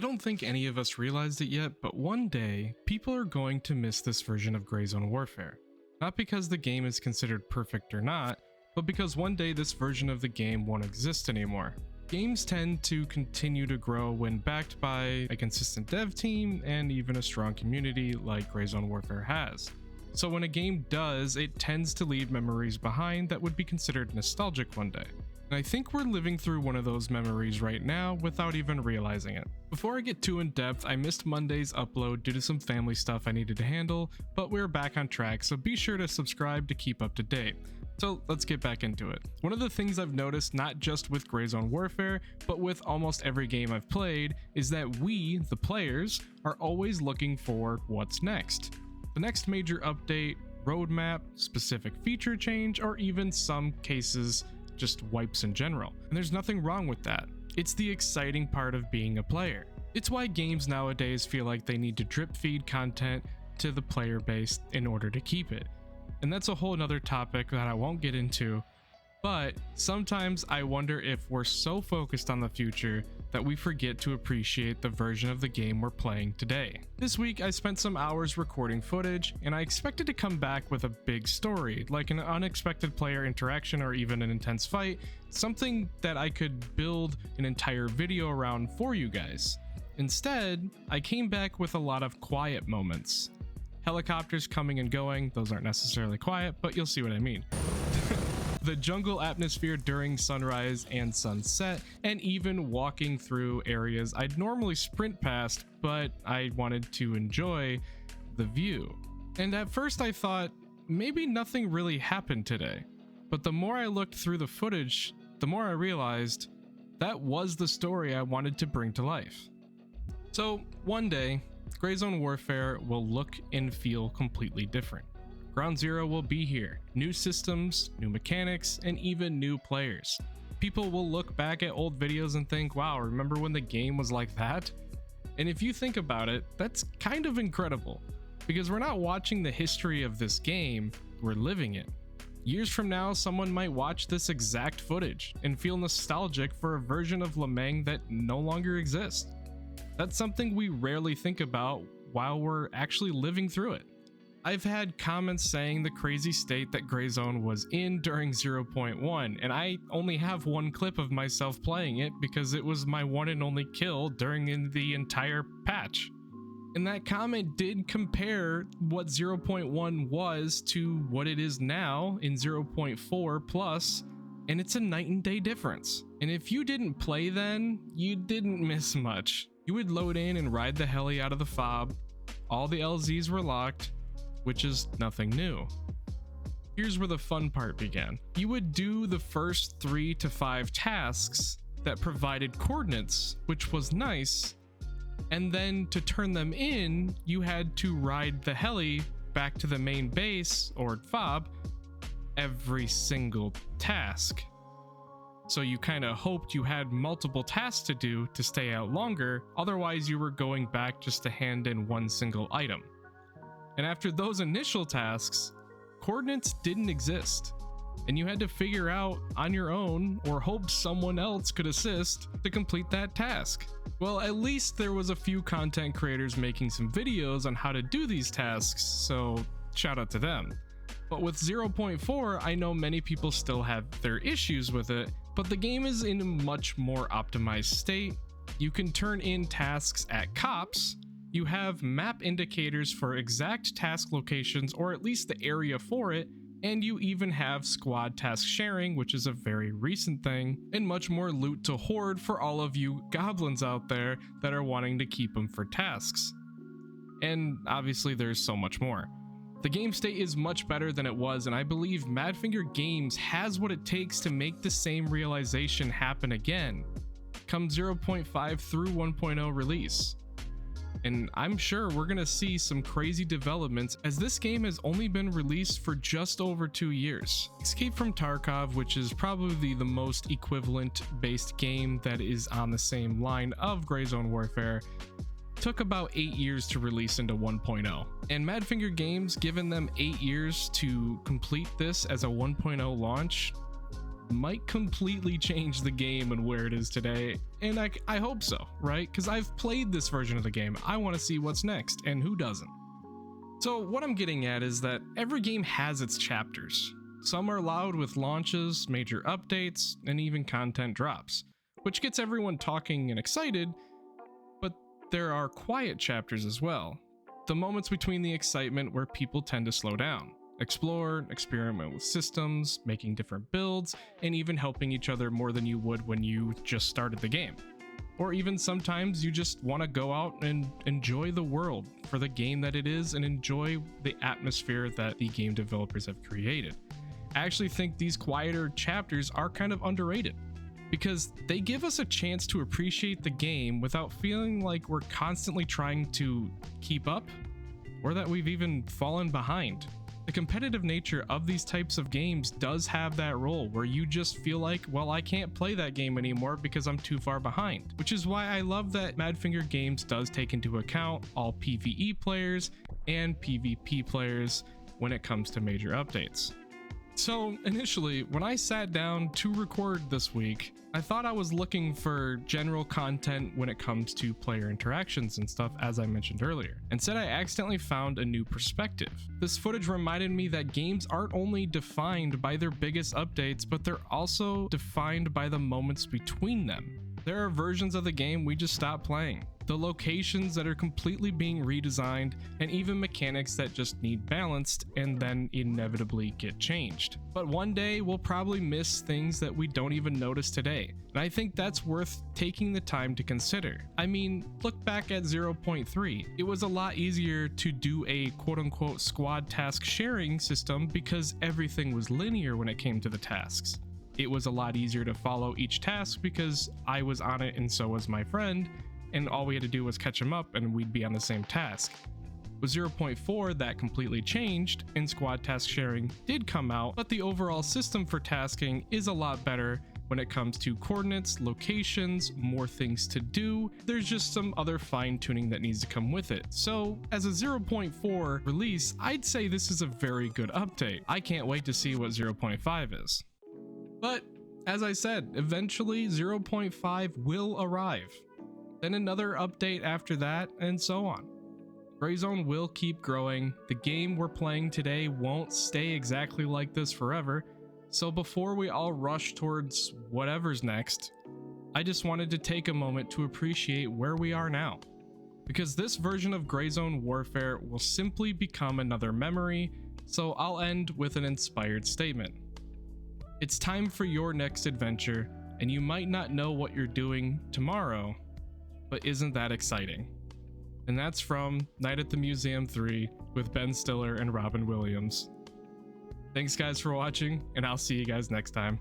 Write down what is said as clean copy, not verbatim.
don't think any of us realized it yet, but one day, people are going to miss this version of Grayzone Warfare. Not because the game is considered perfect or not, but because one day this version of the game won't exist anymore. Games tend to continue to grow when backed by a consistent dev team and even a strong community like Grayzone Warfare has. So when a game does, it tends to leave memories behind that would be considered nostalgic one day. And I think we're living through one of those memories right now without even realizing it. Before I get too in depth, I missed Monday's upload due to some family stuff I needed to handle, but we're back on track, so be sure to subscribe to keep up to date. So let's get back into it. One of the things I've noticed, not just with Grayzone Warfare, but with almost every game I've played, is that we, the players, are always looking for what's next. The next major update, roadmap, specific feature change, or even some cases, just wipes in general. And there's nothing wrong with that. It's the exciting part of being a player. It's why games nowadays feel like they need to drip feed content to the player base in order to keep it. And that's a whole nother topic that I won't get into, but sometimes I wonder if we're so focused on the future that we forget to appreciate the version of the game we're playing today. This week I spent some hours recording footage, and I expected to come back with a big story, like an unexpected player interaction or even an intense fight, something that I could build an entire video around for you guys. Instead, I came back with a lot of quiet moments. Helicopters coming and going, those aren't necessarily quiet, but you'll see what I mean. The jungle atmosphere during sunrise and sunset, and even walking through areas I'd normally sprint past, but I wanted to enjoy the view. And at first I thought, maybe nothing really happened today. But the more I looked through the footage, the more I realized that was the story I wanted to bring to life. So one day, Grayzone Warfare will look and feel completely different. Ground Zero will be here, new systems, new mechanics, and even new players. People will look back at old videos and think, wow, remember when the game was like that? And if you think about it, that's kind of incredible, because we're not watching the history of this game, we're living it. Years from now, someone might watch this exact footage and feel nostalgic for a version of Lemang that no longer exists. That's something we rarely think about while we're actually living through it. I've had comments saying the crazy state that Grayzone was in during 0.1, and I only have one clip of myself playing it because it was my one and only kill during the entire patch. And that comment did compare what 0.1 was to what it is now in 0.4 plus, and it's a night and day difference. And if you didn't play then, you didn't miss much. You would load in and ride the heli out of the fob, all the LZs were locked, which is nothing new. Here's where the fun part began. You would do the first 3 to 5 tasks that provided coordinates, which was nice, and then to turn them in, you had to ride the heli back to the main base, or fob, every single task. So you kind of hoped you had multiple tasks to do to stay out longer, otherwise you were going back just to hand in one single item. And after those initial tasks, coordinates didn't exist, and you had to figure out on your own or hope someone else could assist to complete that task. Well, at least there was a few content creators making some videos on how to do these tasks, so shout out to them. But with 0.4, I know many people still have their issues with it, but the game is in a much more optimized state. You can turn in tasks at cops. You have map indicators for exact task locations, or at least the area for it, and you even have squad task sharing, which is a very recent thing, and much more loot to hoard for all of you goblins out there that are wanting to keep them for tasks. And obviously there's so much more. The game state is much better than it was, and I believe Madfinger Games has what it takes to make the same realization happen again, come 0.5 through 1.0 release. And I'm sure we're gonna see some crazy developments, as this game has only been released for just over 2 years. Escape from Tarkov, which is probably the most equivalent based game that is on the same line of Grayzone Warfare, took about 8 years to release into 1.0. And Madfinger Games, given them 8 years to complete this as a 1.0 launch, might completely change the game and where it is today, and I hope so, right? Because I've played this version of the game. I want to see what's next, and who doesn't? So what I'm getting at is that every game has its chapters. Some are loud with launches, major updates, and even content drops, which gets everyone talking and excited, but there are quiet chapters as well. The moments between the excitement where people tend to slow down, explore, experiment with systems, making different builds, and even helping each other more than you would when you just started the game. Or even sometimes you just want to go out and enjoy the world for the game that it is and enjoy the atmosphere that the game developers have created. I actually think these quieter chapters are kind of underrated because they give us a chance to appreciate the game without feeling like we're constantly trying to keep up or that we've even fallen behind. The competitive nature of these types of games does have that role where you just feel like, well, I can't play that game anymore because I'm too far behind, which is why I love that Madfinger Games does take into account all PvE players and PvP players when it comes to major updates. So initially, when I sat down to record this week, I thought I was looking for general content when it comes to player interactions and stuff, as I mentioned earlier. Instead, I accidentally found a new perspective. This footage reminded me that games aren't only defined by their biggest updates, but they're also defined by the moments between them. There are versions of the game we just stopped playing, the locations that are completely being redesigned, and even mechanics that just need balanced and then inevitably get changed. But one day we'll probably miss things that we don't even notice today, and I think that's worth taking the time to consider. I mean, look back at 0.3. It was a lot easier to do a quote-unquote squad task sharing system because everything was linear when it came to the tasks. It was a lot easier to follow each task because I was on it and so was my friend, and all we had to do was catch him up and we'd be on the same task. With 0.4, that completely changed and squad task sharing did come out, but the overall system for tasking is a lot better when it comes to coordinates, locations, more things to do. There's just some other fine tuning that needs to come with it. So as a 0.4 release, I'd say this is a very good update. I can't wait to see what 0.5 is. But as I said, eventually 0.5 will arrive. Then another update after that, and so on. Grayzone will keep growing. The game we're playing today won't stay exactly like this forever. So before we all rush towards whatever's next, I just wanted to take a moment to appreciate where we are now. Because this version of Grayzone Warfare will simply become another memory, so I'll end with an inspired statement. It's time for your next adventure, and you might not know what you're doing tomorrow, but isn't that exciting? And that's from Night at the Museum 3 with Ben Stiller and Robin Williams. Thanks guys for watching, and I'll see you guys next time.